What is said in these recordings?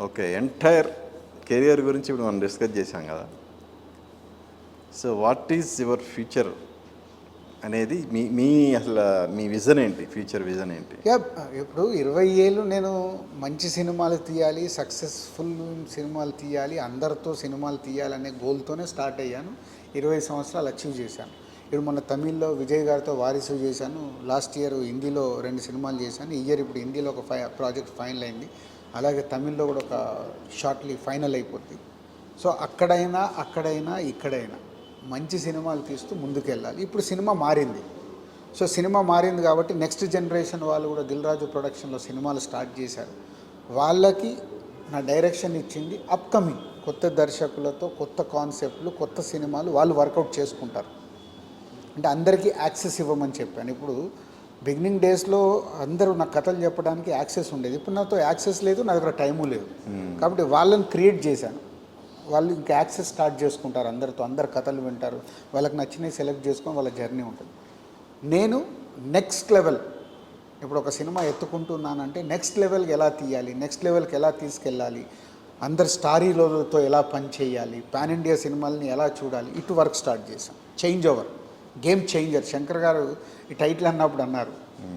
Okay. Entire career గురించి ఇప్పుడు మనం డిస్కస్ చేశాం కదా. So what is your future అనేది మీ మీ అసలు మీ విజన్ ఏంటి? ఫ్యూచర్ విజన్ ఏంటి? ఇప్పుడు 20 ఏళ్ళు నేను మంచి సినిమాలు తీయాలి, సక్సెస్ఫుల్ సినిమాలు తీయాలి, అందరితో సినిమాలు తీయాలనే గోల్తోనే స్టార్ట్ అయ్యాను. 20 సంవత్సరాలు అచీవ్ చేశాను. ఇప్పుడు మొన్న తమిళ్లో విజయ్ గారితో వారిసు చేశాను. లాస్ట్ ఇయర్ హిందీలో 2 సినిమాలు చేశాను. ఈ ఇయర్ ఇప్పుడు హిందీలో ఒక ప్రాజెక్ట్ ఫైనల్ అయింది. అలాగే తమిళ్లో కూడా ఒక షార్ట్లీ ఫైనల్ అయిపోద్ది. సో అక్కడైనా ఇక్కడైనా మంచి సినిమాలు తీస్తూ ముందుకెళ్ళాలి. ఇప్పుడు సినిమా మారింది. సో సినిమా మారింది కాబట్టి నెక్స్ట్ జనరేషన్ వాళ్ళు కూడా దిల్ రాజు ప్రొడక్షన్లో సినిమాలు స్టార్ట్ చేశారు. వాళ్ళకి నా డైరెక్షన్ ఇచ్చింది అప్కమింగ్ కొత్త దర్శకులతో కొత్త కాన్సెప్ట్లు, కొత్త సినిమాలు వాళ్ళు వర్కౌట్ చేసుకుంటారు. అంటే అందరికీ యాక్సెస్ ఇవ్వమని చెప్పాను. ఇప్పుడు బిగినింగ్ డేస్లో అందరూ నాకు కథలు చెప్పడానికి యాక్సెస్ ఉండేది. ఇప్పుడు నాతో యాక్సెస్ లేదు, నా దగ్గర టైము లేదు. కాబట్టి వాళ్ళని క్రియేట్ చేశాను. వాళ్ళు ఇంకా యాక్సెస్ స్టార్ట్ చేసుకుంటారు అందరితో, అందరు కథలు వింటారు, వాళ్ళకి నచ్చినవి సెలెక్ట్ చేసుకొని వాళ్ళ జర్నీ ఉంటుంది. నేను నెక్స్ట్ లెవెల్ ఇప్పుడు ఒక సినిమా ఎత్తుకుంటున్నానంటే నెక్స్ట్ లెవెల్కి ఎలా తీయాలి, నెక్స్ట్ లెవెల్కి ఎలా తీసుకెళ్ళాలి, అందరు స్టార్ హీరోలతో ఎలా పని చేయాలి, పాన్ ఇండియా సినిమాలని ఎలా చూడాలి, ఇటు వర్క్ స్టార్ట్ చేశాం. Change over, game changer. Shankar గారు ఈ టైటిల్ అన్నప్పుడు అన్నారు,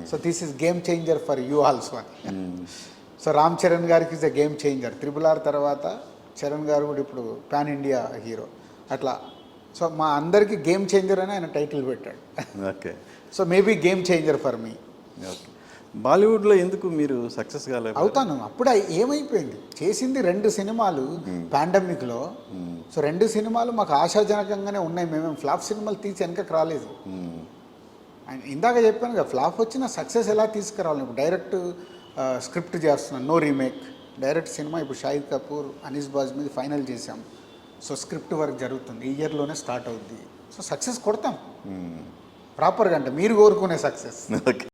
so this is game changer for you also అని. సో రామ్ చరణ్ గారికి is a game changer. RRR తర్వాత చరణ్ గారు కూడా ఇప్పుడు పాన్ ఇండియా హీరో అట్లా. సో మా అందరికీ గేమ్ చేంజర్ అని ఆయన టైటిల్ పెట్టాడు. Okay. So maybe game changer for me. Okay. బాలీవుడ్లో ఎందుకు మీరు సక్సెస్ కాలేదు? అవుతాను. అప్పుడు ఏమైపోయింది, చేసింది 2 సినిమాలు పాండమిక్లో. సో 2 సినిమాలు మాకు ఆశాజనకంగానే ఉన్నాయి. మేమేం ఫ్లాప్ సినిమాలు తీసి వెనకకు రాలేదు. ఇందాక చెప్పాను కదా, ఫ్లాప్ వచ్చిన సక్సెస్ ఎలా తీసుకురావాలి. ఇప్పుడు డైరెక్ట్ స్క్రిప్ట్ చేస్తున్నాను, నో రీమేక్. డైరెక్ట్ సినిమా ఇప్పుడు షాహిద్ కపూర్, అనీస్ బాజ్ మీద ఫైనల్ చేశాం. సో స్క్రిప్ట్ వర్క్ జరుగుతుంది, ఈ ఇయర్లోనే స్టార్ట్ అవుద్ది. సో సక్సెస్ కొడతాం ప్రాపర్గా, అంటే మీరు కోరుకునే సక్సెస్. ఓకే.